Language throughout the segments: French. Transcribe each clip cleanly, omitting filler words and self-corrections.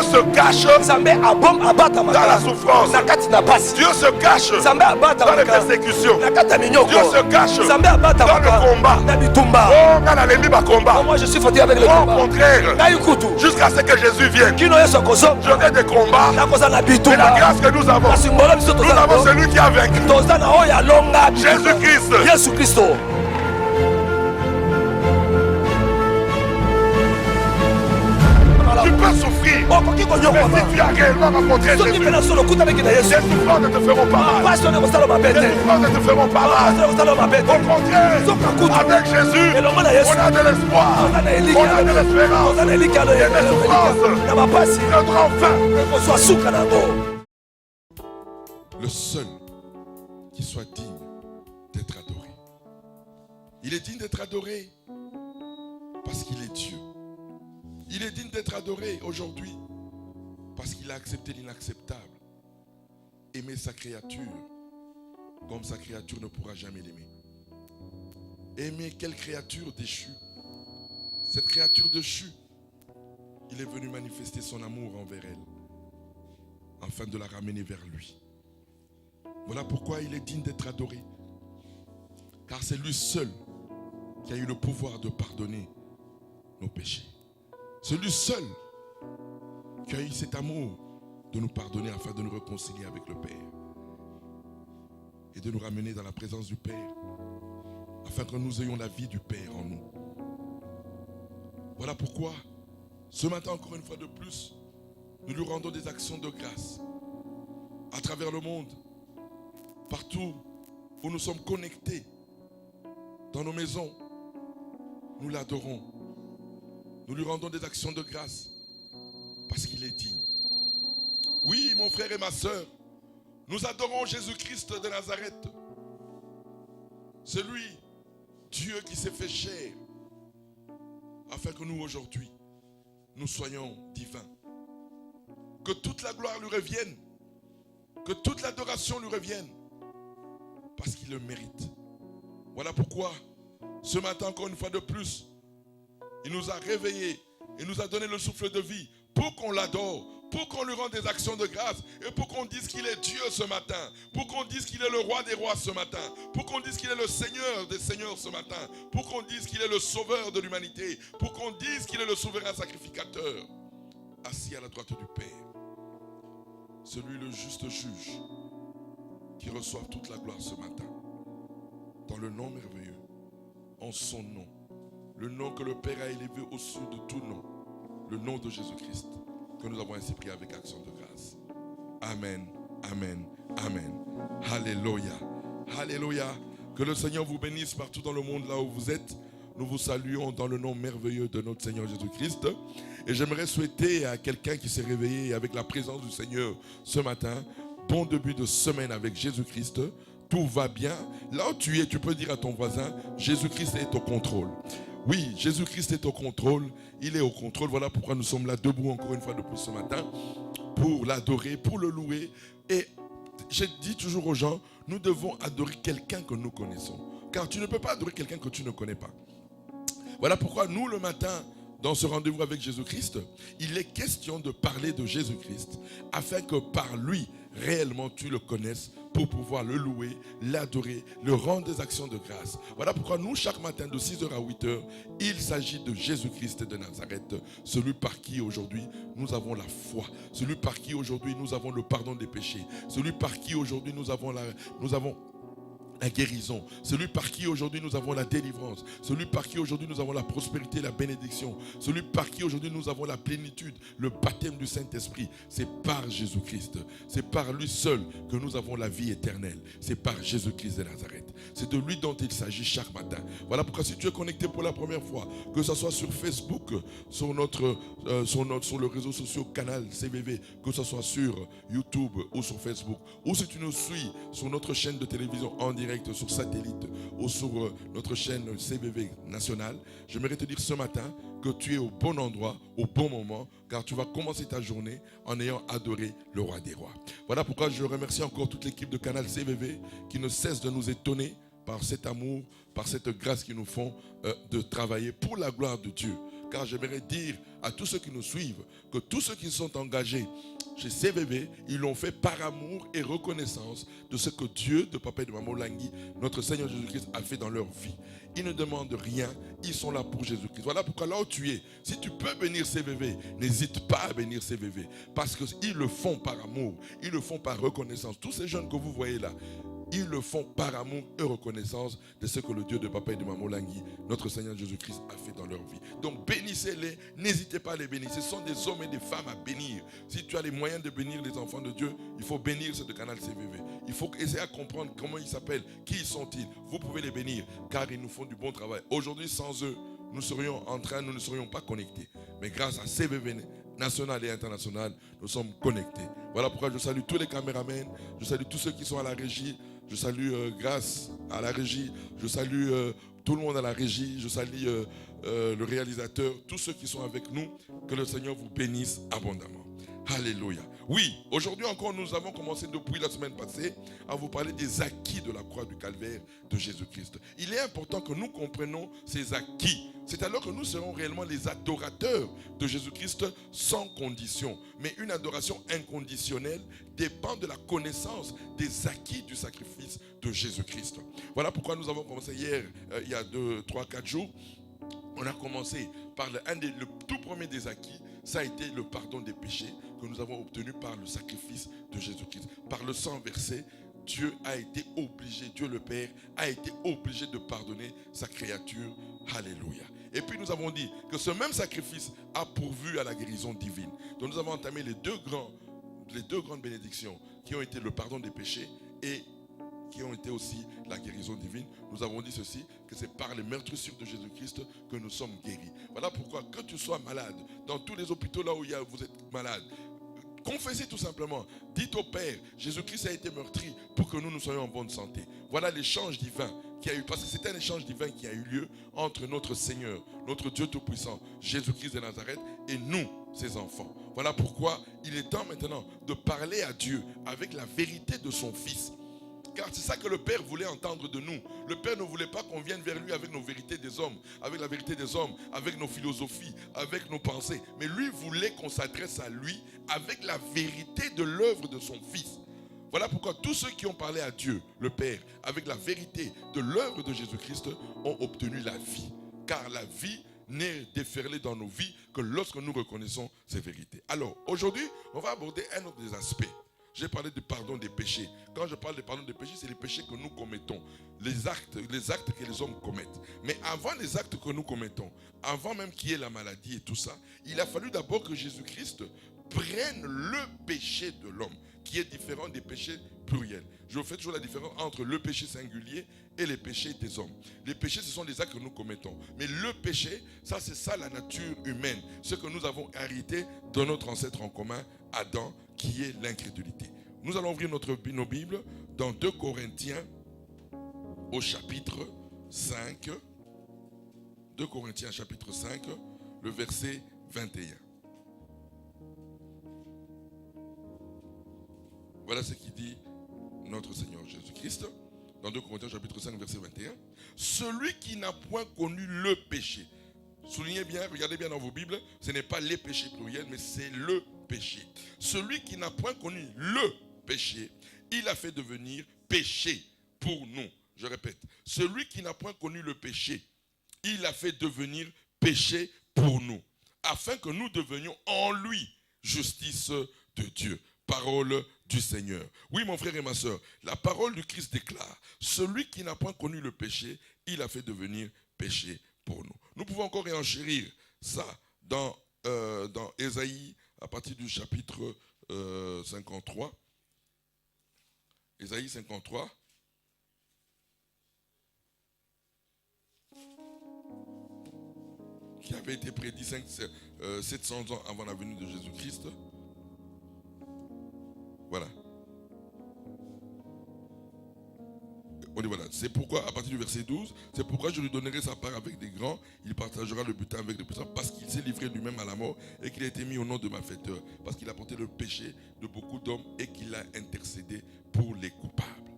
se cache dans la souffrance. Dieu se cache dans les persécutions. Dieu se cache dans le combat. Oh, moi je suis fatigué avec le au combat. contraire, jusqu'à ce que Jésus vienne, j'aurai des combats. Mais la grâce que nous avons celui qui a vaincu, Jésus-Christ. Tu peux souffrir, mais si tu as réellement rencontré Jésus, les souffrances ne te feront pas mal. Les souffrances ne te feront pas mal. Au contraire, avec Jésus, on a de l'espoir, on a de l'espérance. Et les souffrances viendront enfin. Le seul qui soit digne d'être adoré. Il est digne d'être adoré parce qu'il est Dieu. Il est digne d'être adoré aujourd'hui parce qu'il a accepté l'inacceptable. Aimer sa créature comme sa créature ne pourra jamais l'aimer. Aimer quelle créature déchue? Cette créature déchue, il est venu manifester son amour envers elle afin de la ramener vers lui. Voilà pourquoi il est digne d'être adoré. Car c'est lui seul qui a eu le pouvoir de pardonner nos péchés. C'est lui seul qui a eu cet amour de nous pardonner afin de nous réconcilier avec le Père. Et de nous ramener dans la présence du Père afin que nous ayons la vie du Père en nous. Voilà pourquoi ce matin encore une fois de plus, nous lui rendons des actions de grâce à travers le monde. Partout où nous sommes connectés, dans nos maisons, nous l'adorons. Nous lui rendons des actions de grâce parce qu'il est digne. Oui, mon frère et ma soeur, nous adorons Jésus-Christ de Nazareth. C'est lui, Dieu qui s'est fait chair, afin que nous aujourd'hui, nous soyons divins. Que toute la gloire lui revienne, que toute l'adoration lui revienne, parce qu'il le mérite. Voilà pourquoi, ce matin, encore une fois de plus, il nous a réveillés, il nous a donné le souffle de vie pour qu'on l'adore, pour qu'on lui rende des actions de grâce et pour qu'on dise qu'il est Dieu ce matin, pour qu'on dise qu'il est le roi des rois ce matin, pour qu'on dise qu'il est le Seigneur des seigneurs ce matin, pour qu'on dise qu'il est le sauveur de l'humanité, pour qu'on dise qu'il est le souverain sacrificateur, assis à la droite du Père. Celui le juste juge qui reçoit toute la gloire ce matin, dans le nom merveilleux, en son nom, le nom que le Père a élevé au-dessus de tout nom, le nom de Jésus-Christ, que nous avons ainsi prié avec action de grâce. Amen, amen, amen. Alléluia, alléluia. Que le Seigneur vous bénisse partout dans le monde là où vous êtes. Nous vous saluons dans le nom merveilleux de notre Seigneur Jésus-Christ. Et j'aimerais souhaiter à quelqu'un qui s'est réveillé avec la présence du Seigneur ce matin, bon début de semaine avec Jésus-Christ. Tout va bien. Là où tu es, tu peux dire à ton voisin, Jésus-Christ est au contrôle. Oui, Jésus-Christ est au contrôle. Il est au contrôle. Voilà pourquoi nous sommes là debout encore une fois de plus ce matin pour l'adorer, pour le louer. Et je dis toujours aux gens, nous devons adorer quelqu'un que nous connaissons. Car tu ne peux pas adorer quelqu'un que tu ne connais pas. Voilà pourquoi nous, le matin, dans ce rendez-vous avec Jésus-Christ, il est question de parler de Jésus-Christ afin que par lui, réellement, tu le connaisses pour pouvoir le louer, l'adorer, le rendre des actions de grâce. Voilà pourquoi nous, chaque matin, de 6h à 8h, il s'agit de Jésus-Christ de Nazareth, celui par qui aujourd'hui nous avons la foi, celui par qui aujourd'hui nous avons le pardon des péchés, celui par qui aujourd'hui nous avons la guérison, celui par qui aujourd'hui nous avons la délivrance, celui par qui aujourd'hui nous avons la prospérité, la bénédiction, celui par qui aujourd'hui nous avons la plénitude, le baptême du Saint-Esprit. C'est par Jésus-Christ, c'est par lui seul que nous avons la vie éternelle, c'est par Jésus-Christ de Nazareth. C'est de lui dont il s'agit chaque matin. Voilà pourquoi si tu es connecté pour la première fois, que ce soit sur Facebook, sur le réseau social Canal CVV, que ce soit sur YouTube ou sur Facebook, ou si tu nous suis sur notre chaîne de télévision en direct, sur satellite ou sur notre chaîne CVV nationale, j'aimerais te dire ce matin que tu es au bon endroit, au bon moment, car tu vas commencer ta journée en ayant adoré le roi des rois. Voilà pourquoi je remercie encore toute l'équipe de Canal CVV qui ne cesse de nous étonner par cet amour, par cette grâce qu'ils nous font de travailler pour la gloire de Dieu. car j'aimerais dire à tous ceux qui nous suivent que tous ceux qui sont engagés chez CVV, ils l'ont fait par amour et reconnaissance de ce que Dieu, de Papa et de Maman Langui, notre Seigneur Jésus-Christ, a fait dans leur vie. Ils ne demandent rien, ils sont là pour Jésus-Christ. Voilà pourquoi là où tu es, si tu peux bénir CVV, n'hésite pas à bénir CVV. Parce qu'ils le font par amour, ils le font par reconnaissance. Tous ces jeunes que vous voyez là, ils le font par amour et reconnaissance de ce que le Dieu de Papa et de Maman Langui, notre Seigneur Jésus-Christ, a fait dans leur vie. Donc bénissez-les, n'hésitez pas à les bénir. Ce sont des hommes et des femmes à bénir. Si tu as les moyens de bénir les enfants de Dieu, il faut bénir ce canal CVV. Il faut essayer à comprendre comment ils s'appellent, qui sont-ils. Vous pouvez les bénir car ils nous font du bon travail. Aujourd'hui, sans eux, nous ne serions pas connectés. Mais grâce à CVV national et international, nous sommes connectés. Voilà pourquoi je salue tous les caméramans, je salue tous ceux qui sont à la régie, je salue grâce à la régie, je salue tout le monde à la régie, je salue le réalisateur, tous ceux qui sont avec nous, que le Seigneur vous bénisse abondamment. Alléluia. Oui, aujourd'hui encore, nous avons commencé depuis la semaine passée à vous parler des acquis de la croix du calvaire de Jésus-Christ. Il est important que nous comprenions ces acquis. C'est alors que nous serons réellement les adorateurs de Jésus-Christ sans condition. Mais une adoration inconditionnelle dépend de la connaissance des acquis du sacrifice de Jésus-Christ. Voilà pourquoi nous avons commencé hier, il y a 2, 3, 4 jours. On a commencé par le tout premier des acquis. Ça a été le pardon des péchés que nous avons obtenu par le sacrifice de Jésus-Christ. Par le sang versé, Dieu a été obligé, Dieu le Père a été obligé de pardonner sa créature. Alléluia. Et puis nous avons dit que ce même sacrifice a pourvu à la guérison divine. Donc nous avons entamé les deux grandes bénédictions qui ont été le pardon des péchés et qui ont été aussi la guérison divine. Nous avons dit ceci, que c'est par les meurtrissures de Jésus-Christ que nous sommes guéris. Voilà pourquoi, que tu sois malade, dans tous les hôpitaux là où vous êtes malade, confessez tout simplement, dites au Père, Jésus-Christ a été meurtri pour que nous soyons en bonne santé. Voilà l'échange divin qui a eu, parce que c'est un échange divin qui a eu lieu entre notre Seigneur, notre Dieu Tout-Puissant, Jésus-Christ de Nazareth, et nous, ses enfants. Voilà pourquoi il est temps maintenant de parler à Dieu avec la vérité de son Fils. Car c'est ça que le Père voulait entendre de nous. Le Père ne voulait pas qu'on vienne vers lui avec nos vérités des hommes, avec la vérité des hommes, avec nos philosophies, avec nos pensées. Mais lui voulait qu'on s'adresse à lui avec la vérité de l'œuvre de son Fils. Voilà pourquoi tous ceux qui ont parlé à Dieu, le Père, avec la vérité de l'œuvre de Jésus-Christ, ont obtenu la vie. Car la vie n'est déferlée dans nos vies que lorsque nous reconnaissons ces vérités. Alors, aujourd'hui, on va aborder un autre des aspects. J'ai parlé du pardon des péchés. Quand je parle de pardon des péchés, c'est les péchés que nous commettons. Les actes que les hommes commettent. Mais avant les actes que nous commettons, avant même qu'il y ait la maladie et tout ça, il a fallu d'abord que Jésus-Christ prenne le péché de l'homme, qui est différent des péchés pluriels. Je fais toujours la différence entre le péché singulier et les péchés des hommes. Les péchés, ce sont les actes que nous commettons. Mais le péché, ça c'est ça la nature humaine. Ce que nous avons hérité de notre ancêtre en commun, Adam, qui est l'incrédulité. Nous allons ouvrir nos Bibles dans 2 Corinthiens au chapitre 5. 2 Corinthiens chapitre 5, le verset 21. Voilà ce qui dit notre Seigneur Jésus-Christ dans 2 Corinthiens chapitre 5 verset 21. Celui qui n'a point connu le péché. Soulignez bien, regardez bien dans vos Bibles, ce n'est pas les péchés pluriels, mais c'est le péché. Celui qui n'a point connu le péché, il a fait devenir péché pour nous. Je répète, celui qui n'a point connu le péché, il a fait devenir péché pour nous, afin que nous devenions en lui justice de Dieu. Parole du Seigneur. Oui, mon frère et ma soeur, la parole du Christ déclare, celui qui n'a point connu le péché, il a fait devenir péché pour nous. Nous pouvons encore réenchérir ça dans Ésaïe, à partir du chapitre 53. Ésaïe 53. Qui avait été prédit 700 ans avant la venue de Jésus-Christ. Voilà. On dit voilà. C'est pourquoi, à partir du verset 12, c'est pourquoi je lui donnerai sa part avec des grands, il partagera le butin avec les puissants, parce qu'il s'est livré lui-même à la mort et qu'il a été mis au nom de ma fêteur, parce qu'il a porté le péché de beaucoup d'hommes et qu'il a intercédé pour les coupables.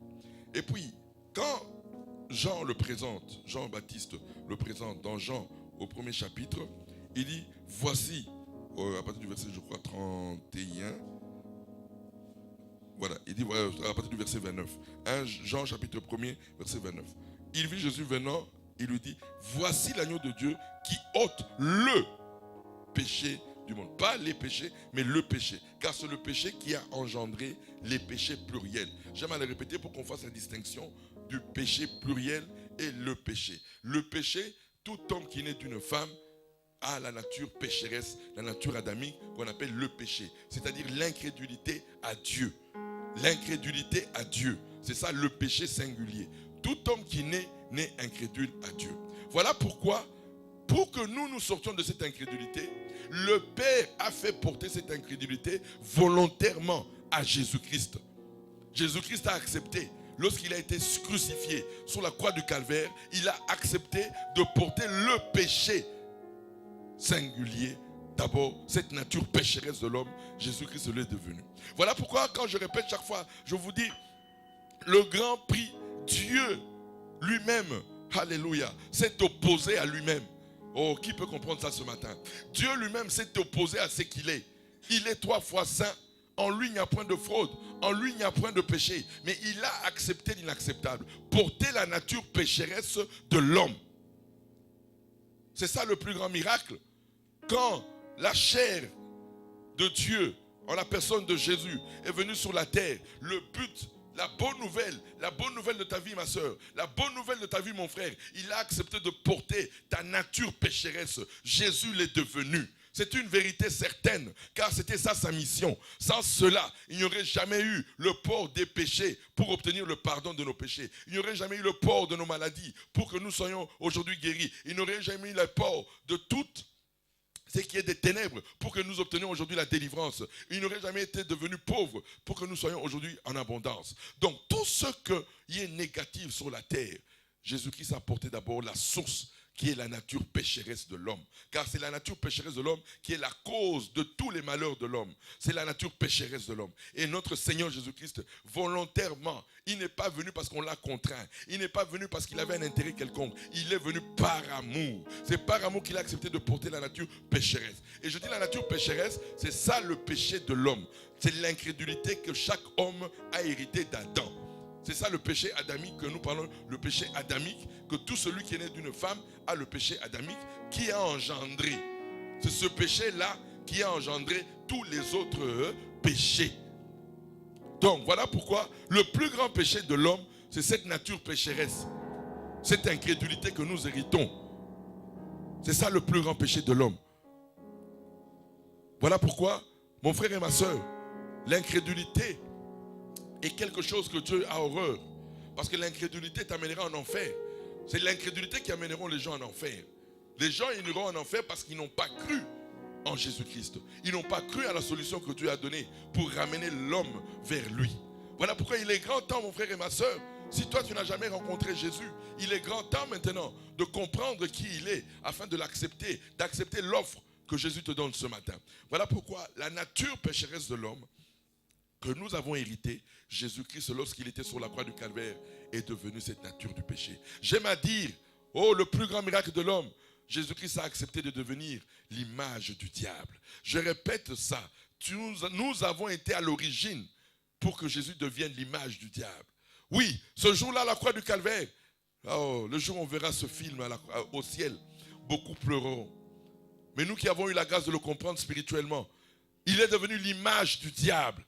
Et puis, quand Jean le présente, Jean-Baptiste le présente dans Jean au premier chapitre, il dit, voici, à partir du verset, je crois, 31, voilà, il dit, voilà, à partir du verset 29, 1 Jean chapitre 1er, verset 29. Il vit Jésus venant, il lui dit, voici l'agneau de Dieu qui ôte le péché du monde. Pas les péchés, mais le péché. Car c'est le péché qui a engendré les péchés pluriels. J'aime à le répéter pour qu'on fasse la distinction du péché pluriel et le péché. Le péché, tout homme qui naît d'une femme a la nature pécheresse, la nature adamique qu'on appelle le péché. C'est-à-dire l'incrédulité à Dieu. L'incrédulité à Dieu. C'est ça le péché singulier. Tout homme qui naît incrédule à Dieu. Voilà pourquoi, pour que nous sortions de cette incrédulité, le Père a fait porter cette incrédulité volontairement à Jésus-Christ. Jésus-Christ a accepté. Lorsqu'il a été crucifié sur la croix du Calvaire, il a accepté de porter le péché singulier. D'abord, cette nature pécheresse de l'homme, Jésus-Christ l'est devenu. Voilà pourquoi, quand je répète chaque fois, je vous dis, le grand prix, Dieu lui-même, alléluia, s'est opposé à lui-même. Oh, qui peut comprendre ça ce matin? Dieu lui-même s'est opposé à ce qu'il est. Il est 3 fois saint. En lui, il n'y a point de fraude. En lui, il n'y a point de péché. Mais il a accepté l'inacceptable. Porter la nature pécheresse de l'homme. C'est ça le plus grand miracle. Quand la chair de Dieu, en la personne de Jésus, est venue sur la terre, le but, la bonne nouvelle de ta vie, ma soeur, la bonne nouvelle de ta vie, mon frère, il a accepté de porter ta nature pécheresse. Jésus l'est devenu. C'est une vérité certaine, car c'était ça sa mission. Sans cela, il n'y aurait jamais eu le port des péchés pour obtenir le pardon de nos péchés. Il n'y aurait jamais eu le port de nos maladies pour que nous soyons aujourd'hui guéris. Il n'y aurait jamais eu le port de toutes ce qui est des ténèbres pour que nous obtenions aujourd'hui la délivrance. Il n'aurait jamais été devenu pauvre pour que nous soyons aujourd'hui en abondance. Donc tout ce qui est négatif sur la terre, Jésus-Christ a apporté d'abord la source qui est la nature pécheresse de l'homme. Car c'est la nature pécheresse de l'homme qui est la cause de tous les malheurs de l'homme. C'est la nature pécheresse de l'homme. Et notre Seigneur Jésus-Christ, volontairement, il n'est pas venu parce qu'on l'a contraint. Il n'est pas venu parce qu'il avait un intérêt quelconque. Il est venu par amour. C'est par amour qu'il a accepté de porter la nature pécheresse. Et je dis la nature pécheresse, c'est ça le péché de l'homme. C'est l'incrédulité que chaque homme a hérité d'Adam. C'est ça le péché adamique que nous parlons, le péché adamique, que tout celui qui est né d'une femme a le péché adamique qui a engendré. C'est ce péché-là qui a engendré tous les autres péchés. Donc voilà pourquoi le plus grand péché de l'homme, c'est cette nature pécheresse. Cette incrédulité que nous héritons. C'est ça le plus grand péché de l'homme. Voilà pourquoi, mon frère et ma soeur, l'incrédulité est quelque chose que Dieu a horreur. Parce que l'incrédulité t'amènera en enfer. C'est l'incrédulité qui amènera les gens en enfer. Les gens ils iront en enfer parce qu'ils n'ont pas cru en Jésus-Christ. Ils n'ont pas cru à la solution que Dieu a donnée pour ramener l'homme vers lui. Voilà pourquoi il est grand temps, mon frère et ma soeur, si toi tu n'as jamais rencontré Jésus, il est grand temps maintenant de comprendre qui il est afin de l'accepter, d'accepter l'offre que Jésus te donne ce matin. Voilà pourquoi la nature pécheresse de l'homme que nous avons hérité, Jésus-Christ, lorsqu'il était sur la croix du Calvaire, est devenu cette nature du péché. J'aime à dire, oh, le plus grand miracle de l'homme, Jésus-Christ a accepté de devenir l'image du diable. Je répète ça, nous avons été à l'origine pour que Jésus devienne l'image du diable. Oui, ce jour-là, la croix du Calvaire, oh, le jour où on verra ce film au ciel, beaucoup pleureront. Mais nous qui avons eu la grâce de le comprendre spirituellement, il est devenu l'image du diable.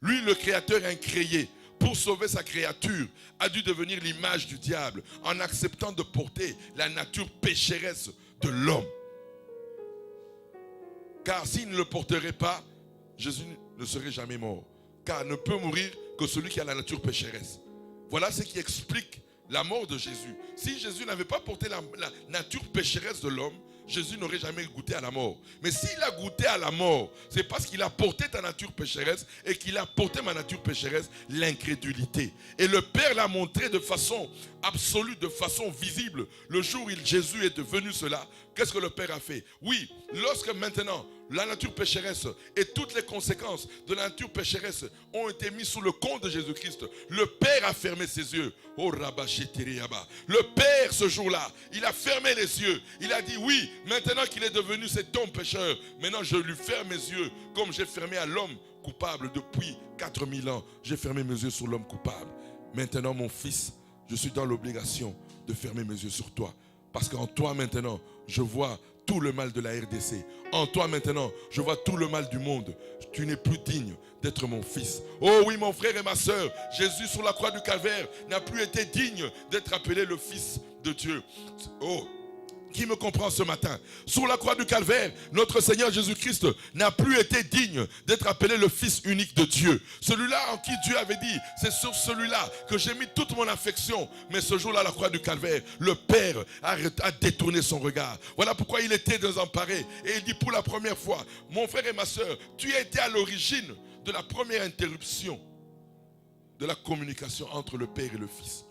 Lui, le créateur incréé, pour sauver sa créature, a dû devenir l'image du diable en acceptant de porter la nature pécheresse de l'homme. Car s'il ne le porterait pas, Jésus ne serait jamais mort. Car ne peut mourir que celui qui a la nature pécheresse. Voilà ce qui explique la mort de Jésus. Si Jésus n'avait pas porté la nature pécheresse de l'homme, Jésus n'aurait jamais goûté à la mort. Mais s'il a goûté à la mort, c'est parce qu'il a porté ta nature pécheresse et qu'il a porté ma nature pécheresse, l'incrédulité. Et le Père l'a montré de façon absolue, de façon visible. Le jour où Jésus est devenu cela, qu'est-ce que le Père a fait? Oui, lorsque maintenant la nature pécheresse et toutes les conséquences de la nature pécheresse ont été mises sous le compte de Jésus-Christ, le Père a fermé ses yeux. Oh, le Père, ce jour-là, il a fermé les yeux. Il a dit, oui, maintenant qu'il est devenu cet homme pécheur, maintenant je lui ferme mes yeux comme j'ai fermé à l'homme coupable depuis 4000 ans. J'ai fermé mes yeux sur l'homme coupable. Maintenant, mon fils, je suis dans l'obligation de fermer mes yeux sur toi. Parce qu'en toi, maintenant, je vois tout le mal de la RDC. En toi, maintenant, je vois tout le mal du monde. Tu n'es plus digne d'être mon fils. Oh oui, mon frère et ma soeur, Jésus sur la croix du Calvaire n'a plus été digne d'être appelé le Fils de Dieu. Oh, qui me comprend ce matin? Sur la croix du Calvaire, notre Seigneur Jésus-Christ n'a plus été digne d'être appelé le Fils unique de Dieu. Celui-là en qui Dieu avait dit, c'est sur celui-là que j'ai mis toute mon affection. Mais ce jour-là, la croix du Calvaire, le Père a détourné son regard. Voilà pourquoi il était désemparé. Et il dit pour la première fois, mon frère et ma soeur, tu as été à l'origine de la première interruption de la communication entre le Père et le Fils.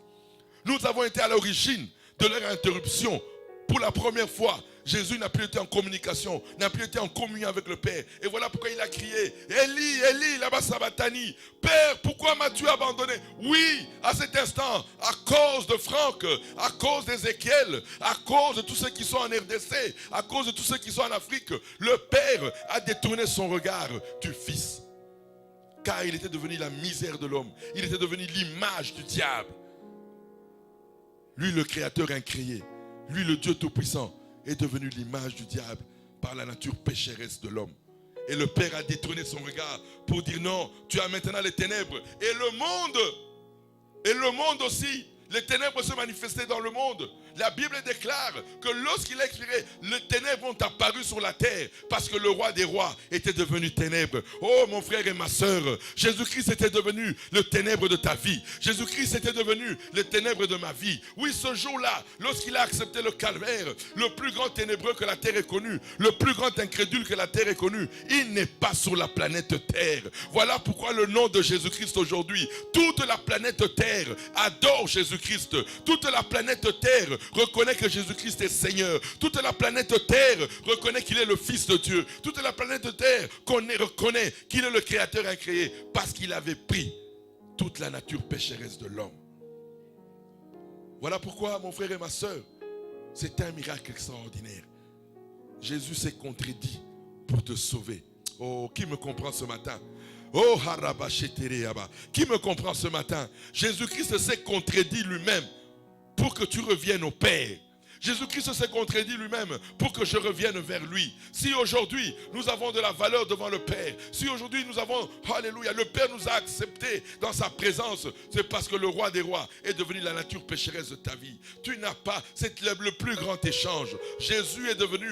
Nous avons été à l'origine de leur interruption. Pour la première fois, Jésus n'a plus été en communication, n'a plus été en communion avec le Père. Et voilà pourquoi il a crié, Élie, Élie, lama sabachthani. Père, pourquoi m'as-tu abandonné? Oui, à cet instant, à cause de Franck, à cause d'Ézéchiel, à cause de tous ceux qui sont en RDC, à cause de tous ceux qui sont en Afrique, le Père a détourné son regard du Fils. Car il était devenu la misère de l'homme. Il était devenu l'image du diable. Lui, le Créateur incréé. Lui, le Dieu Tout-Puissant, est devenu l'image du diable par la nature pécheresse de l'homme. Et le Père a détourné son regard pour dire non, tu as maintenant les ténèbres. Et le monde aussi, les ténèbres se manifestaient dans le monde. La Bible déclare que lorsqu'il a expiré, les ténèbres ont apparu sur la terre parce que le roi des rois était devenu ténèbres. Oh mon frère et ma soeur, Jésus-Christ était devenu le ténèbre de ta vie. Jésus-Christ était devenu le ténèbre de ma vie. Oui, ce jour-là, lorsqu'il a accepté le calvaire, le plus grand ténébreux que la terre ait connu, le plus grand incrédule que la terre ait connu, il n'est pas sur la planète Terre. Voilà pourquoi le nom de Jésus-Christ aujourd'hui, toute la planète Terre adore Jésus-Christ. Toute la planète Terre reconnaît que Jésus-Christ est Seigneur. Toute la planète Terre reconnaît qu'il est le Fils de Dieu. Toute la planète Terre reconnaît qu'il est le Créateur incréé parce qu'il avait pris toute la nature pécheresse de l'homme. Voilà pourquoi, mon frère et ma soeur, c'est un miracle extraordinaire. Jésus s'est contredit pour te sauver. Oh, qui me comprend ce matin? Oh, qui me comprend ce matin? Jésus-Christ s'est contredit lui-même pour que tu reviennes au Père. Jésus-Christ s'est contredit lui-même pour que je revienne vers lui. Si aujourd'hui nous avons de la valeur devant le Père, si aujourd'hui nous avons, alléluia, le Père nous a acceptés dans sa présence, c'est parce que le roi des rois est devenu la nature pécheresse de ta vie. Tu n'as pas, c'est le plus grand échange. Jésus est devenu,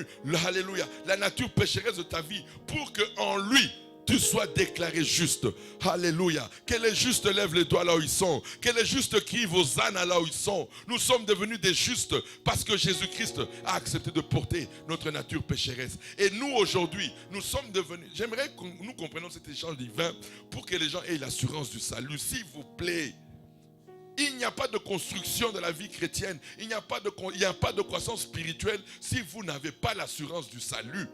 alléluia, la nature pécheresse de ta vie pour que en lui, tu sois déclaré juste. Alléluia. Que les justes lèvent les doigts là où ils sont. Que les justes crient vos ânes là où ils sont. Nous sommes devenus des justes parce que Jésus-Christ a accepté de porter notre nature pécheresse. Et nous aujourd'hui, nous sommes devenus... J'aimerais que nous comprenions cet échange divin pour que les gens aient l'assurance du salut. S'il vous plaît. Il n'y a pas de construction de la vie chrétienne. Il n'y a pas de croissance spirituelle si vous n'avez pas l'assurance du salut.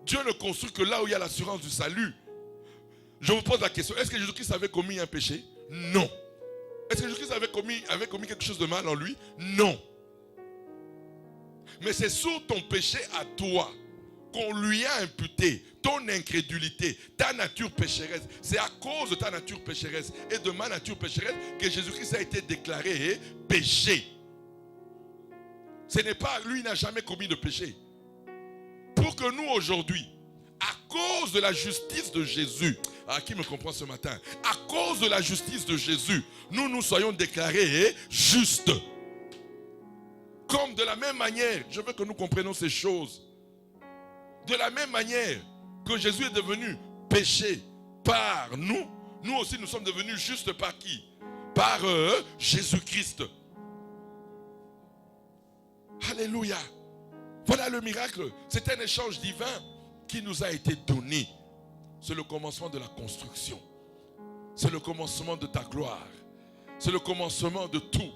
Dieu ne construit que là où il y a l'assurance du salut. Je vous pose la question, est-ce que Jésus-Christ avait commis un péché? Non. Est-ce que Jésus-Christ avait commis quelque chose de mal en lui? Non. Mais c'est sur ton péché à toi qu'on lui a imputé ton incrédulité, ta nature pécheresse. C'est à cause de ta nature pécheresse et de ma nature pécheresse que Jésus-Christ a été déclaré péché. Ce n'est pas, lui n'a jamais commis de péché. Pour que nous aujourd'hui, à cause de la justice de Jésus, qui me comprend ce matin, à cause de la justice de Jésus, nous soyons déclarés justes. Comme de la même manière, je veux que nous comprenions ces choses. De la même manière que Jésus est devenu péché par nous, nous aussi nous sommes devenus justes par qui? Par Jésus-Christ. Alléluia. Voilà le miracle. C'est un échange divin qui nous a été donné. C'est le commencement de la construction. C'est le commencement de ta gloire. C'est le commencement de tout.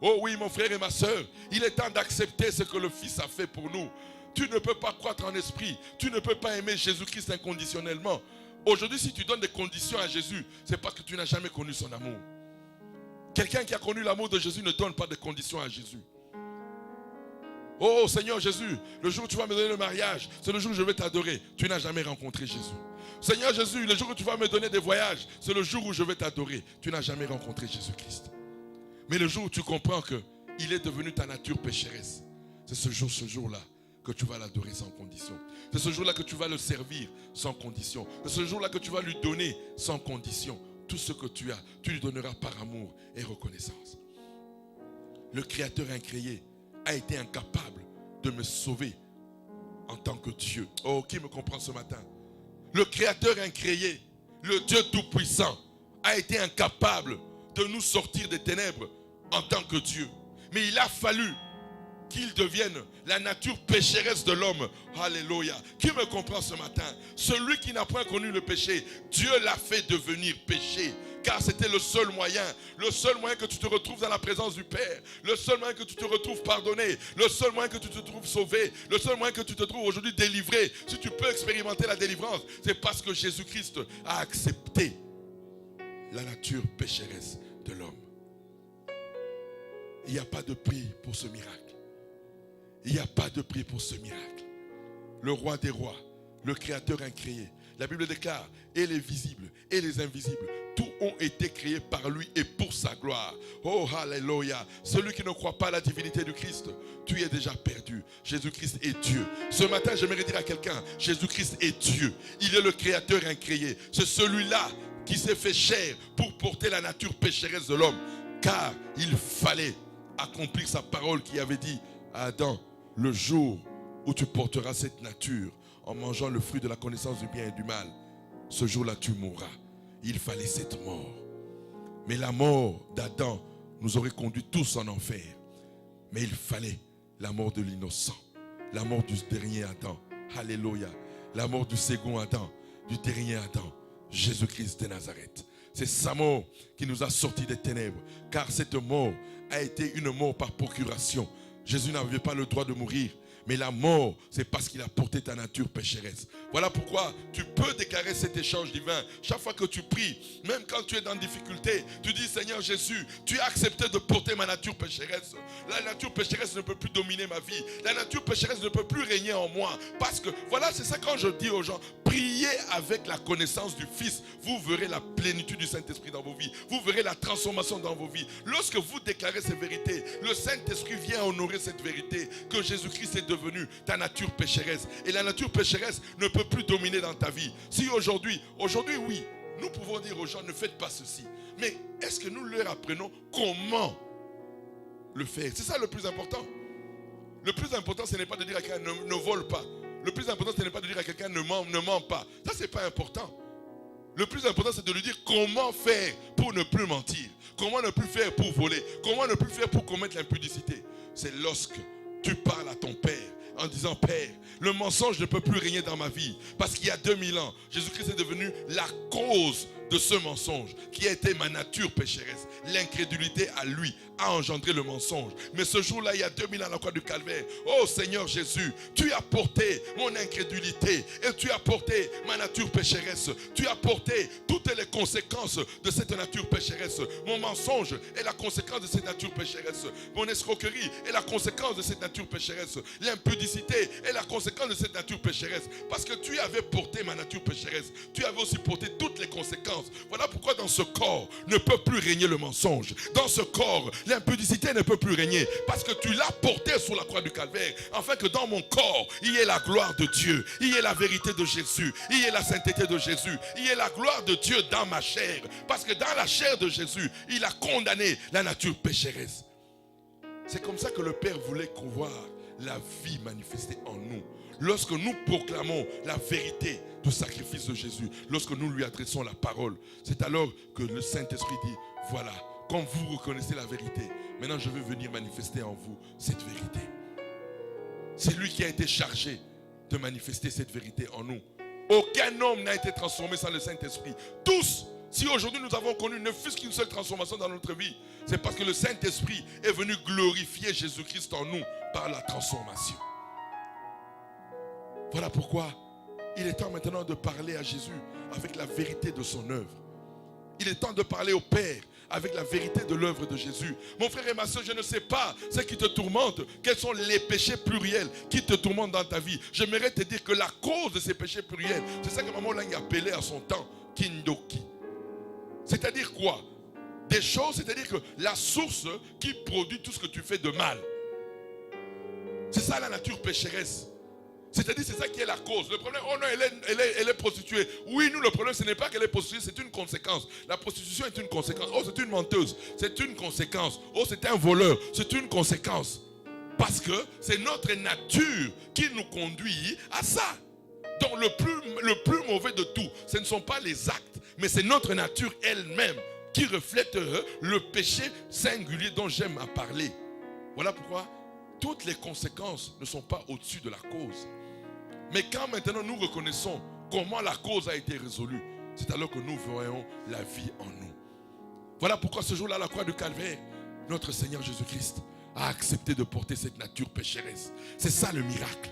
Oh oui, mon frère et ma soeur, il est temps d'accepter ce que le Fils a fait pour nous. Tu ne peux pas croître en esprit. Tu ne peux pas aimer Jésus-Christ inconditionnellement. Aujourd'hui, si tu donnes des conditions à Jésus, c'est parce que tu n'as jamais connu son amour. Quelqu'un qui a connu l'amour de Jésus ne donne pas de conditions à Jésus. Oh Seigneur Jésus, le jour où tu vas me donner le mariage, c'est le jour où je vais t'adorer. Tu n'as jamais rencontré Jésus. Seigneur Jésus, le jour où tu vas me donner des voyages, c'est le jour où je vais t'adorer. Tu n'as jamais rencontré Jésus-Christ. Mais le jour où tu comprends qu'il est devenu ta nature pécheresse, c'est ce jour-là que tu vas l'adorer sans condition. C'est ce jour-là que tu vas le servir sans condition. C'est ce jour-là que tu vas lui donner sans condition. Tout ce que tu as, tu lui donneras par amour et reconnaissance. Le Créateur incréé a été incapable de me sauver en tant que Dieu. Oh, qui me comprend ce matin? Le Créateur incréé, le Dieu Tout-Puissant, a été incapable de nous sortir des ténèbres en tant que Dieu. Mais il a fallu qu'il devienne la nature pécheresse de l'homme. Alléluia. Qui me comprend ce matin? Celui qui n'a point connu le péché, Dieu l'a fait devenir péché. Car c'était le seul moyen que tu te retrouves dans la présence du Père, le seul moyen que tu te retrouves pardonné, le seul moyen que tu te trouves sauvé, le seul moyen que tu te trouves aujourd'hui délivré. Si tu peux expérimenter la délivrance, c'est parce que Jésus-Christ a accepté la nature pécheresse de l'homme. Il n'y a pas de prix pour ce miracle. Il n'y a pas de prix pour ce miracle. Le roi des rois, le Créateur incréé, la Bible déclare, et les visibles et les invisibles, tout ont été créés par lui et pour sa gloire. Oh, alléluia. Celui qui ne croit pas à la divinité du Christ, tu es déjà perdu. Jésus-Christ est Dieu. Ce matin, j'aimerais dire à quelqu'un, Jésus-Christ est Dieu. Il est le Créateur incréé. C'est celui-là qui s'est fait chair pour porter la nature pécheresse de l'homme. Car il fallait accomplir sa parole qui avait dit à Adam, le jour où tu porteras cette nature en mangeant le fruit de la connaissance du bien et du mal, ce jour-là tu mourras. Il fallait cette mort. Mais la mort d'Adam nous aurait conduits tous en enfer. Mais il fallait la mort de l'innocent, la mort du dernier Adam. Alléluia. La mort du second Adam, du dernier Adam, Jésus-Christ de Nazareth. C'est sa mort qui nous a sortis des ténèbres. Car cette mort a été une mort par procuration. Jésus n'avait pas le droit de mourir. Mais la mort, c'est parce qu'il a porté ta nature pécheresse. Voilà pourquoi tu peux déclarer cet échange divin. Chaque fois que tu pries, même quand tu es dans difficulté, tu dis, Seigneur Jésus, tu as accepté de porter ma nature pécheresse. La nature pécheresse ne peut plus dominer ma vie. La nature pécheresse ne peut plus régner en moi. Parce que, voilà, c'est ça quand je dis aux gens, priez avec la connaissance du Fils. Vous verrez la plénitude du Saint-Esprit dans vos vies. Vous verrez la transformation dans vos vies. Lorsque vous déclarez ces vérités, le Saint-Esprit vient honorer cette vérité que Jésus-Christ est devenu ta nature pécheresse. Et la nature pécheresse ne peut plus dominer dans ta vie. Si aujourd'hui, oui, nous pouvons dire aux gens, ne faites pas ceci. Mais est-ce que nous leur apprenons comment le faire? C'est ça le plus important. Le plus important, ce n'est pas de dire à quelqu'un ne vole pas. Le plus important, ce n'est pas de dire à quelqu'un ne ment pas. Ça, ce n'est pas important. Le plus important, c'est de lui dire comment faire pour ne plus mentir. Comment ne plus faire pour voler. Comment ne plus faire pour commettre l'impudicité. C'est lorsque tu parles à ton Père en disant, Père, le mensonge ne peut plus régner dans ma vie. Parce qu'il y a 2000 ans, Jésus-Christ est devenu la cause de ce mensonge qui a été ma nature pécheresse. L'incrédulité à lui a engendré le mensonge. Mais ce jour-là, il y a 2000 ans à la croix du Calvaire, oh Seigneur Jésus, tu as porté mon incrédulité et tu as porté ma nature pécheresse. Tu as porté toutes les conséquences de cette nature pécheresse. Mon mensonge est la conséquence de cette nature pécheresse. Mon escroquerie est la conséquence de cette nature pécheresse. L'impudicité est la conséquence de cette nature pécheresse. Parce que tu avais porté ma nature pécheresse. Tu avais aussi porté toutes les conséquences. Voilà pourquoi dans ce corps ne peut plus régner le mensonge. Dans ce corps, l'impudicité ne peut plus régner. Parce que tu l'as porté sur la croix du Calvaire. Afin que dans mon corps, il y ait la gloire de Dieu. Il y ait la vérité de Jésus. Il y ait la sainteté de Jésus. Il y ait la gloire de Dieu dans ma chair. Parce que dans la chair de Jésus, il a condamné la nature pécheresse. C'est comme ça que le Père voulait voir la vie manifestée en nous. Lorsque nous proclamons la vérité du sacrifice de Jésus, lorsque nous lui adressons la parole, c'est alors que le Saint-Esprit dit, voilà, quand vous reconnaissez la vérité, maintenant je vais venir manifester en vous cette vérité. C'est lui qui a été chargé de manifester cette vérité en nous. Aucun homme n'a été transformé sans le Saint-Esprit. Tous, si aujourd'hui nous avons connu ne fût-ce qu'une seule transformation dans notre vie, c'est parce que le Saint-Esprit est venu glorifier Jésus-Christ en nous par la transformation. Voilà pourquoi il est temps maintenant de parler à Jésus avec la vérité de son œuvre. Il est temps de parler au Père avec la vérité de l'œuvre de Jésus. Mon frère et ma soeur, je ne sais pas ce qui te tourmente, quels sont les péchés pluriels qui te tourmentent dans ta vie. J'aimerais te dire que la cause de ces péchés pluriels, c'est ça que maman l'a appelé à son temps, Kindoki. C'est-à-dire quoi? Des choses, c'est-à-dire que la source qui produit tout ce que tu fais de mal. C'est ça la nature pécheresse. C'est-à-dire, c'est ça qui est la cause. Le problème, oh non, elle est prostituée. Oui, nous, le problème, ce n'est pas qu'elle est prostituée, c'est une conséquence. La prostitution est une conséquence. Oh, c'est une menteuse. C'est une conséquence. Oh, c'est un voleur. C'est une conséquence. Parce que c'est notre nature qui nous conduit à ça. Donc, le plus mauvais de tout, ce ne sont pas les actes, mais c'est notre nature elle-même qui reflète le péché singulier dont j'aime à parler. Voilà pourquoi toutes les conséquences ne sont pas au-dessus de la cause. Mais quand maintenant nous reconnaissons comment la cause a été résolue, c'est alors que nous voyons la vie en nous. Voilà pourquoi ce jour-là, à la croix du Calvaire, notre Seigneur Jésus-Christ a accepté de porter cette nature pécheresse. C'est ça le miracle.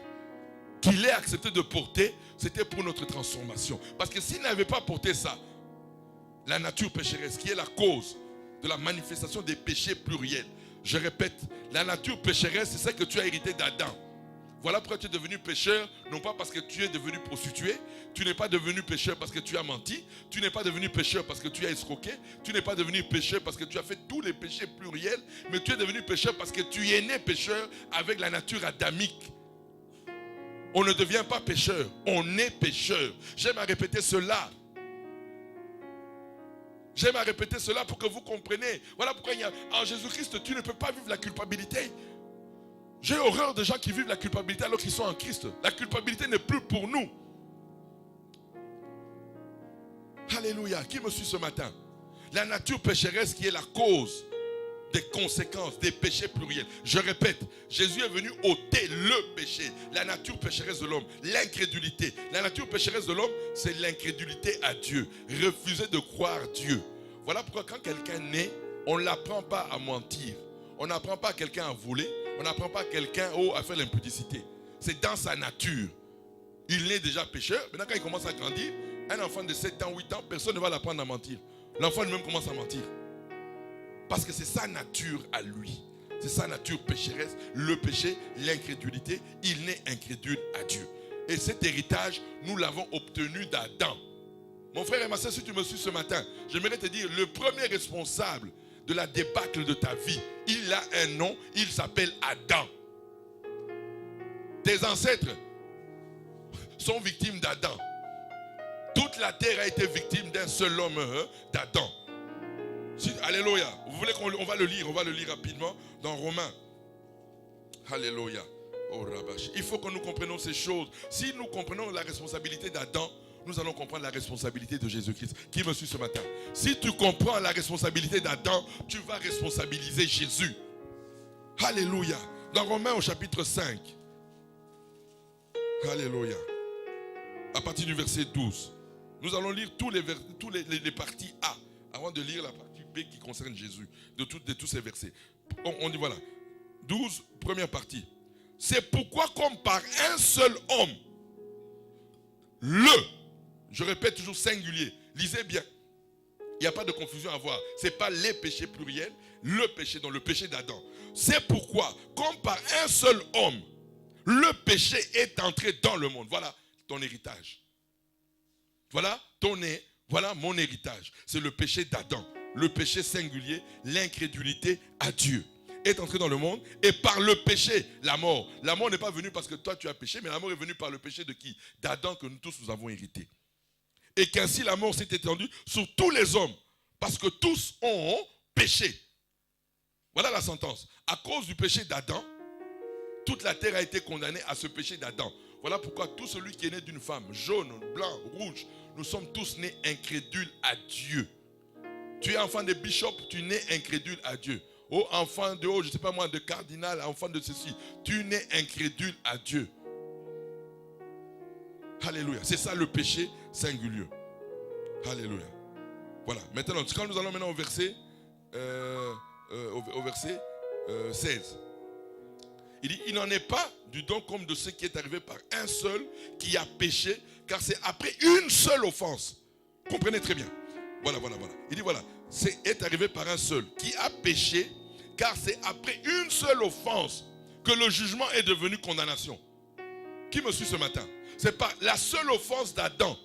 Qu'il ait accepté de porter, c'était pour notre transformation. Parce que s'il n'avait pas porté ça, la nature pécheresse, qui est la cause de la manifestation des péchés pluriels. Je répète, la nature pécheresse, c'est ça que tu as hérité d'Adam. Voilà pourquoi tu es devenu pécheur, non pas parce que tu es devenu prostitué, tu n'es pas devenu pécheur parce que tu as menti, tu n'es pas devenu pécheur parce que tu as escroqué, tu n'es pas devenu pécheur parce que tu as fait tous les péchés pluriels, mais tu es devenu pécheur parce que tu es né pécheur avec la nature adamique. On ne devient pas pécheur, on est pécheur. J'aime à répéter cela. J'aime à répéter cela pour que vous compreniez. Voilà pourquoi en Jésus-Christ, tu ne peux pas vivre la culpabilité. J'ai horreur de gens qui vivent la culpabilité alors qu'ils sont en Christ. La culpabilité n'est plus pour nous. Alléluia. Qui me suit ce matin? La nature pécheresse qui est la cause des conséquences, des péchés pluriels. Je répète, Jésus est venu ôter le péché, la nature pécheresse de l'homme, l'incrédulité. La nature pécheresse de l'homme, c'est l'incrédulité à Dieu, refuser de croire Dieu. Voilà pourquoi quand quelqu'un naît, on ne l'apprend pas à mentir, on n'apprend pas à quelqu'un à voler, on n'apprend pas à quelqu'un à faire l'impudicité. C'est dans sa nature. Il est déjà pécheur, maintenant quand il commence à grandir, un enfant de 7 ans, 8 ans, personne ne va l'apprendre à mentir. L'enfant lui-même commence à mentir. Parce que c'est sa nature à lui. C'est sa nature pécheresse. Le péché, l'incrédulité. Il n'est incrédule à Dieu. Et cet héritage, nous l'avons obtenu d'Adam. Mon frère et ma soeur, si tu me suis ce matin, j'aimerais te dire, le premier responsable de la débâcle de ta vie, il a un nom, il s'appelle Adam. Tes ancêtres sont victimes d'Adam. Toute la terre a été victime d'un seul homme, d'Adam. Alléluia. Vous voulez qu'on va le lire rapidement dans Romains. Alléluia. Oh, Rabash. Il faut que nous comprenions ces choses. Si nous comprenons la responsabilité d'Adam, nous allons comprendre la responsabilité de Jésus-Christ. Qui me suit ce matin? Si tu comprends la responsabilité d'Adam, tu vas responsabiliser Jésus. Alléluia. Dans Romains au chapitre 5. Alléluia. À partir du verset 12. Nous allons lire tous les parties A avant de lire la partie B qui concerne Jésus, de tous ces versets. On dit voilà, 12, première partie. C'est pourquoi comme par un seul homme, je répète toujours singulier, lisez bien, il n'y a pas de confusion à avoir. Ce n'est pas les péchés pluriels, le péché, donc le péché d'Adam. C'est pourquoi comme par un seul homme, le péché est entré dans le monde. Voilà ton héritage. Voilà mon héritage. C'est le péché d'Adam. Le péché singulier, l'incrédulité à Dieu est entré dans le monde. Et par le péché, la mort. La mort n'est pas venue parce que toi tu as péché, mais la mort est venue par le péché de qui? D'Adam que nous tous nous avons hérité. Et qu'ainsi la mort s'est étendue sur tous les hommes. Parce que tous ont péché. Voilà la sentence. À cause du péché d'Adam, toute la terre a été condamnée à ce péché d'Adam. Voilà pourquoi tout celui qui est né d'une femme, jaune, blanc, rouge, nous sommes tous nés incrédules à Dieu. Tu es enfant de bishop, tu es né incrédule à Dieu. Oh, enfant de je ne sais pas moi, de cardinal, enfant de ceci, tu es né incrédule à Dieu. Alléluia. C'est ça le péché singulier. Alléluia. Voilà. Maintenant, quand nous allons maintenant au verset 16. Il dit, il n'en est pas du don comme de ce qui est arrivé par un seul qui a péché, car c'est après une seule offense. Comprenez très bien. Voilà. Il dit voilà, est arrivé par un seul qui a péché, car c'est après une seule offense que le jugement est devenu condamnation. Qui me suit ce matin? C'est par la seule offense d'Adam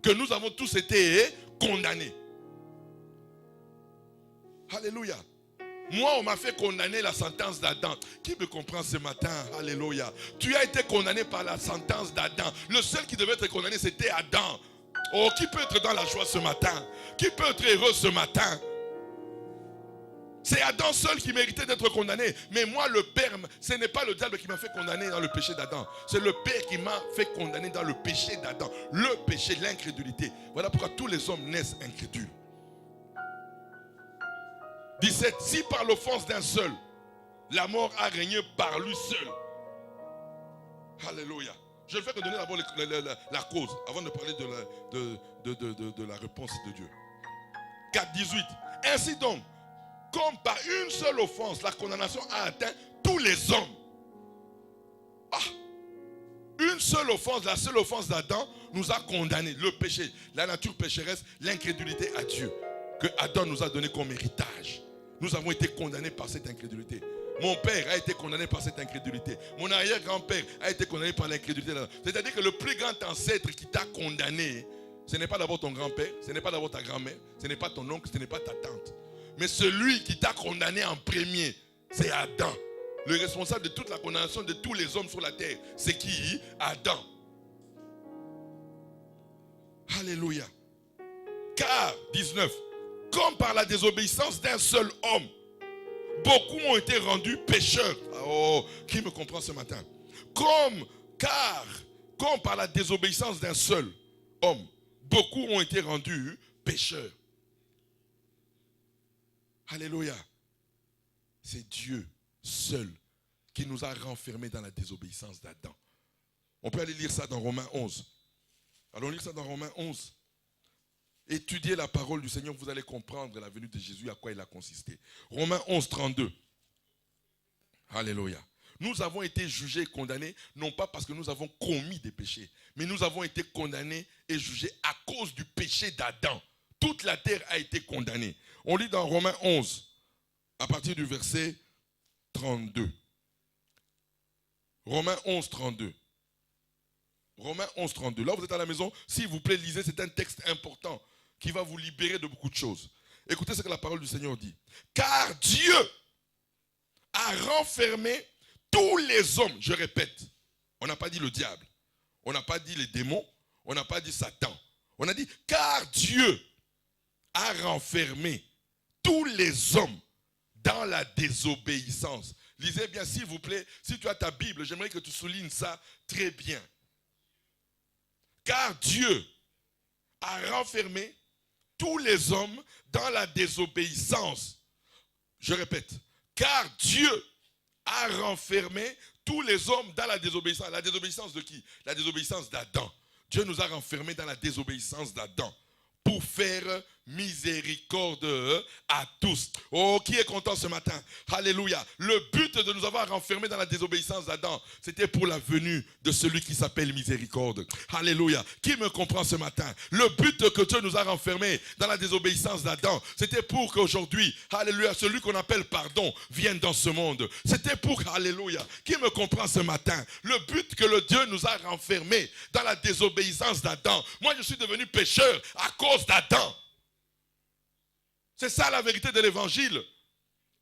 que nous avons tous été condamnés. Alléluia. Moi, on m'a fait condamner la sentence d'Adam. Qui me comprend ce matin? Alléluia. Tu as été condamné par la sentence d'Adam. Le seul qui devait être condamné, c'était Adam. Oh, qui peut être dans la joie ce matin? Qui peut être heureux ce matin? C'est Adam seul qui méritait d'être condamné. Mais moi, le Père, ce n'est pas le diable qui m'a fait condamner dans le péché d'Adam. C'est le Père qui m'a fait condamner dans le péché d'Adam. Le péché, l'incrédulité. Voilà pourquoi tous les hommes naissent incrédules. 17. Si par l'offense d'un seul, la mort a régné par lui seul. Alléluia. Je ne fais que donner d'abord la cause avant de parler de la réponse de Dieu. 4, 18. Ainsi donc, comme par une seule offense, la condamnation a atteint tous les hommes. Une seule offense, la seule offense d'Adam nous a condamnés. Le péché, la nature pécheresse, l'incrédulité à Dieu, que Adam nous a donné comme héritage. Nous avons été condamnés par cette incrédulité. Mon père a été condamné par cette incrédulité. Mon arrière-grand-père a été condamné par l'incrédulité. C'est-à-dire que le plus grand ancêtre qui t'a condamné, ce n'est pas d'abord ton grand-père, ce n'est pas d'abord ta grand-mère, ce n'est pas ton oncle, ce n'est pas ta tante. Mais celui qui t'a condamné en premier, c'est Adam. Le responsable de toute la condamnation de tous les hommes sur la terre, c'est qui? Adam. Alléluia. Car, 19, comme par la désobéissance d'un seul homme, beaucoup ont été rendus pécheurs. Oh, qui me comprend ce matin? Comme par la désobéissance d'un seul homme, beaucoup ont été rendus pécheurs. Alléluia. C'est Dieu seul qui nous a renfermés dans la désobéissance d'Adam. On peut aller lire ça dans Romains 11. Allons lire ça dans Romains 11. Étudiez la parole du Seigneur, vous allez comprendre la venue de Jésus, à quoi il a consisté. Romains 11, 32. Alléluia. Nous avons été jugés et condamnés, non pas parce que nous avons commis des péchés, mais nous avons été condamnés et jugés à cause du péché d'Adam. Toute la terre a été condamnée. On lit dans Romains 11, à partir du verset 32. Romains 11, 32. Romains 11, 32. Là, vous êtes à la maison, s'il vous plaît, lisez, c'est un texte important qui va vous libérer de beaucoup de choses. Écoutez ce que la parole du Seigneur dit. Car Dieu a renfermé tous les hommes, je répète, on n'a pas dit le diable, on n'a pas dit les démons, on n'a pas dit Satan. On a dit, car Dieu a renfermé tous les hommes dans la désobéissance. Lisez bien, s'il vous plaît, si tu as ta Bible, j'aimerais que tu soulignes ça très bien. Car Dieu a renfermé tous les hommes dans la désobéissance. Je répète, car Dieu a renfermé tous les hommes dans la désobéissance. La désobéissance de qui? La désobéissance d'Adam. Dieu nous a renfermés dans la désobéissance d'Adam pour faire miséricorde à tous. Oh, qui est content ce matin? Alléluia. Le but de nous avoir renfermés dans la désobéissance d'Adam, c'était pour la venue de celui qui s'appelle miséricorde. Alléluia. Qui me comprend ce matin? Le but que Dieu nous a renfermés dans la désobéissance d'Adam, c'était pour qu'aujourd'hui, alléluia, celui qu'on appelle pardon vienne dans ce monde. C'était pour, alléluia, qui me comprend ce matin? Le but que le Dieu nous a renfermés dans la désobéissance d'Adam. Moi, je suis devenu pécheur à cause d'Adam. C'est ça la vérité de l'évangile.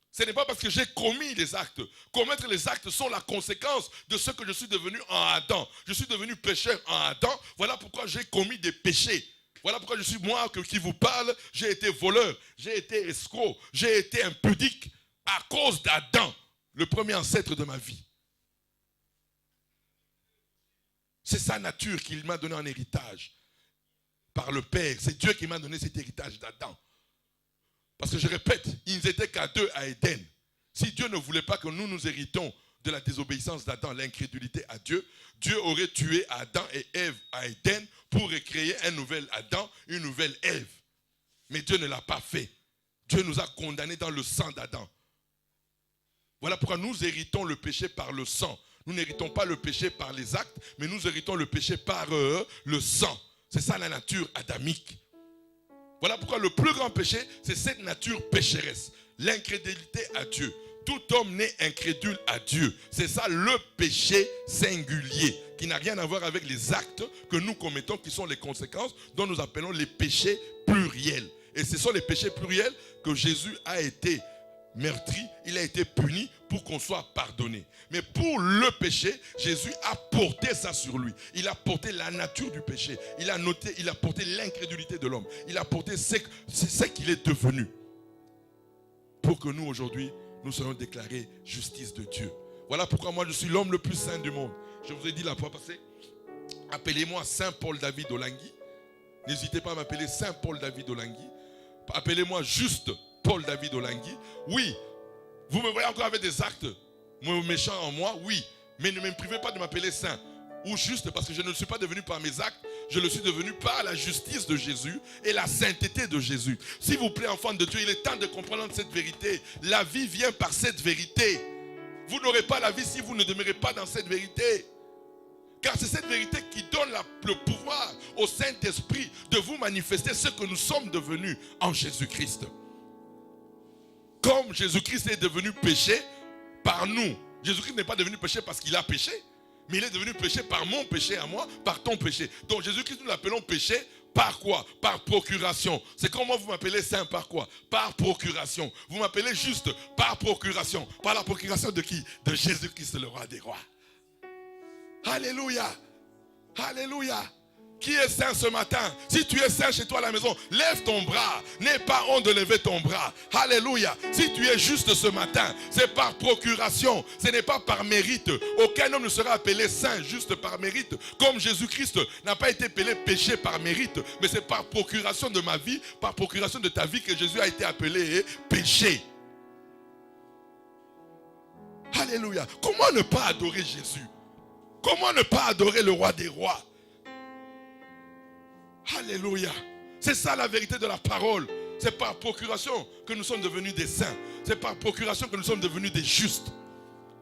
Ce n'est pas parce que j'ai commis les actes. Commettre les actes sont la conséquence de ce que je suis devenu en Adam. Je suis devenu pécheur en Adam. Voilà pourquoi j'ai commis des péchés. Voilà pourquoi je suis moi qui vous parle. J'ai été voleur, j'ai été escroc, j'ai été impudique à cause d'Adam, le premier ancêtre de ma vie. C'est sa nature qu'il m'a donné en héritage par le Père. C'est Dieu qui m'a donné cet héritage d'Adam. Parce que je répète, ils n'étaient qu'à deux à Éden. Si Dieu ne voulait pas que nous héritons de la désobéissance d'Adam, l'incrédulité à Dieu, Dieu aurait tué Adam et Ève à Éden pour recréer un nouvel Adam, une nouvelle Ève. Mais Dieu ne l'a pas fait. Dieu nous a condamnés dans le sang d'Adam. Voilà pourquoi nous héritons le péché par le sang. Nous n'héritons pas le péché par les actes, mais nous héritons le péché par le sang. C'est ça la nature adamique. Voilà pourquoi le plus grand péché, c'est cette nature pécheresse. L'incrédulité à Dieu. Tout homme né incrédule à Dieu. C'est ça le péché singulier, qui n'a rien à voir avec les actes que nous commettons, qui sont les conséquences dont nous appelons les péchés pluriels. Et ce sont les péchés pluriels que Jésus a été meurtri, il a été puni pour qu'on soit pardonné. Mais pour le péché, Jésus a porté ça sur lui. Il a porté la nature du péché. Il a porté l'incrédulité de l'homme. Il a porté ce qu'il est devenu. Pour que nous, aujourd'hui, nous soyons déclarés justice de Dieu. Voilà pourquoi moi, je suis l'homme le plus saint du monde. Je vous ai dit la fois passée, appelez-moi Saint Paul David Olangui. N'hésitez pas à m'appeler Saint Paul David Olangui. Appelez-moi juste Paul David Olangui. Oui, vous me voyez encore avec des actes méchants en moi, oui. Mais ne me privez pas de m'appeler saint. Ou juste parce que je ne le suis pas devenu par mes actes, je le suis devenu par la justice de Jésus et la sainteté de Jésus. S'il vous plaît, enfants de Dieu, il est temps de comprendre cette vérité. La vie vient par cette vérité. Vous n'aurez pas la vie si vous ne demeurez pas dans cette vérité. Car c'est cette vérité qui donne le pouvoir au Saint-Esprit de vous manifester ce que nous sommes devenus en Jésus-Christ. Comme Jésus-Christ est devenu péché par nous. Jésus-Christ n'est pas devenu péché parce qu'il a péché, mais il est devenu péché par mon péché à moi, par ton péché. Donc Jésus-Christ, nous l'appelons péché par quoi? Par procuration. C'est comment vous m'appelez saint par quoi? Par procuration. Vous m'appelez juste par procuration. Par la procuration de qui? De Jésus-Christ, le roi des rois. Alléluia. Alléluia. Qui est saint ce matin? Si tu es saint chez toi à la maison, lève ton bras. N'aie pas honte de lever ton bras. Alléluia. Si tu es juste ce matin, c'est par procuration. Ce n'est pas par mérite. Aucun homme ne sera appelé saint juste par mérite. Comme Jésus-Christ n'a pas été appelé péché par mérite, mais c'est par procuration de ma vie, par procuration de ta vie que Jésus a été appelé péché. Alléluia. Comment ne pas adorer Jésus? Comment ne pas adorer le roi des rois? Alléluia. C'est ça la vérité de la parole. C'est par procuration que nous sommes devenus des saints. C'est par procuration que nous sommes devenus des justes.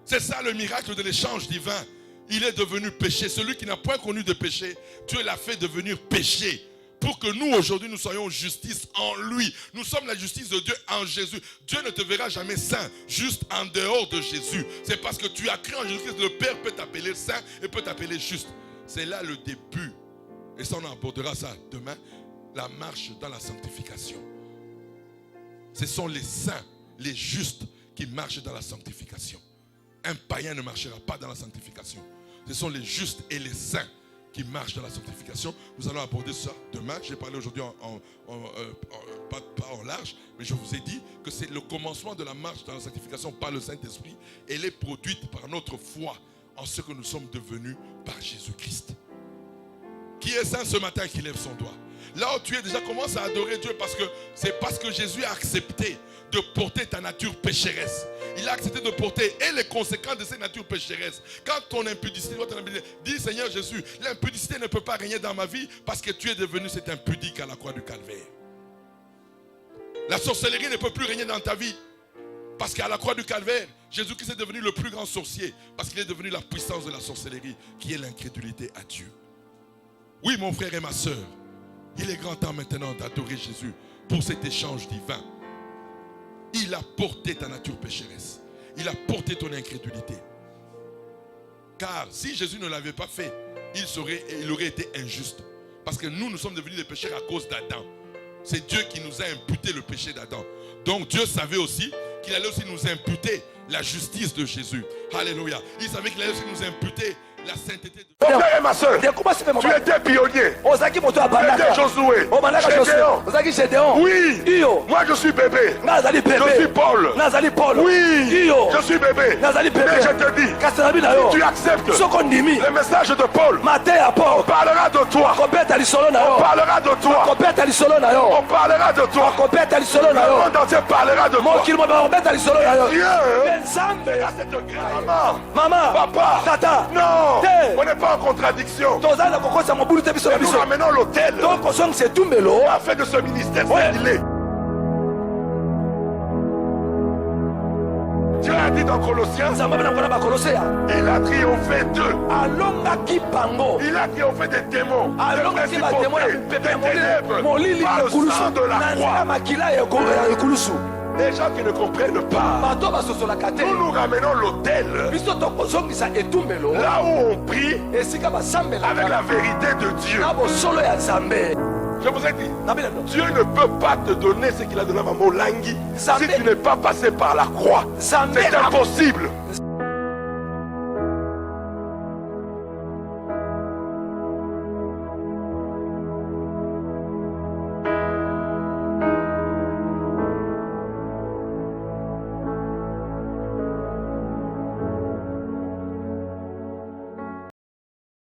C'est ça le miracle de l'échange divin. Il est devenu péché. Celui qui n'a point connu de péché, Dieu l'a fait devenir péché. Pour que nous aujourd'hui nous soyons justice en lui. Nous sommes la justice de Dieu en Jésus. Dieu ne te verra jamais saint, juste en dehors de Jésus. C'est parce que tu as cru en Jésus-Christ. Le Père peut t'appeler saint et peut t'appeler juste. C'est là le début. Et ça, on abordera ça demain. La marche dans la sanctification. Ce sont les saints, les justes qui marchent dans la sanctification. Un païen ne marchera pas dans la sanctification. Ce sont les justes et les saints qui marchent dans la sanctification. Nous allons aborder ça demain. J'ai parlé aujourd'hui pas en large, mais je vous ai dit que c'est le commencement de la marche dans la sanctification par le Saint-Esprit. Elle est produite par notre foi en ce que nous sommes devenus par Jésus-Christ. Qui est saint ce matin qui lève son doigt? Là où tu es déjà, commence à adorer Dieu parce que c'est parce que Jésus a accepté de porter ta nature pécheresse. Il a accepté de porter et les conséquences de cette nature pécheresse. Quand ton impudicité, dis Seigneur Jésus, l'impudicité ne peut pas régner dans ma vie parce que tu es devenu cet impudique à la croix du Calvaire. La sorcellerie ne peut plus régner dans ta vie parce qu'à la croix du Calvaire, Jésus-Christ est devenu le plus grand sorcier parce qu'il est devenu la puissance de la sorcellerie qui est l'incrédulité à Dieu. Oui, mon frère et ma soeur, il est grand temps maintenant d'adorer Jésus pour cet échange divin. Il a porté ta nature pécheresse. Il a porté ton incrédulité. Car si Jésus ne l'avait pas fait, il aurait été injuste. Parce que nous sommes devenus des pécheurs à cause d'Adam. C'est Dieu qui nous a imputé le péché d'Adam. Donc Dieu savait aussi qu'il allait aussi nous imputer la justice de Jésus. Alléluia. Il savait qu'il allait aussi nous imputer la sainteté de Dieu. Mon frère et ma soeur, tu étais pionnier. Tu étais Josué. Gédéon. Oui. Moi je suis bébé. Je suis Paul. Oui. Je suis bébé. Mais je te dis, si tu acceptes le message de Paul, on parlera de toi. On parlera de toi. On parlera de toi. Le monde entier parlera de toi. Dieu verra cette grâce. Maman, papa, tata, non. On n'est pas en contradiction. Nous ramenons l'autel afin que ce ministère s'annule. Dieu a dit dans Colossiens, il a triomphé d'eux. Il a triomphé des démons, des principautés, des ténèbres, par le sang de la croix. Les gens qui ne comprennent pas, nous nous ramenons l'autel là où on prie avec la vérité de Dieu. Je vous ai dit, Dieu ne peut pas te donner ce qu'il a donné à Maman Langui si tu n'es pas passé par la croix. C'est impossible.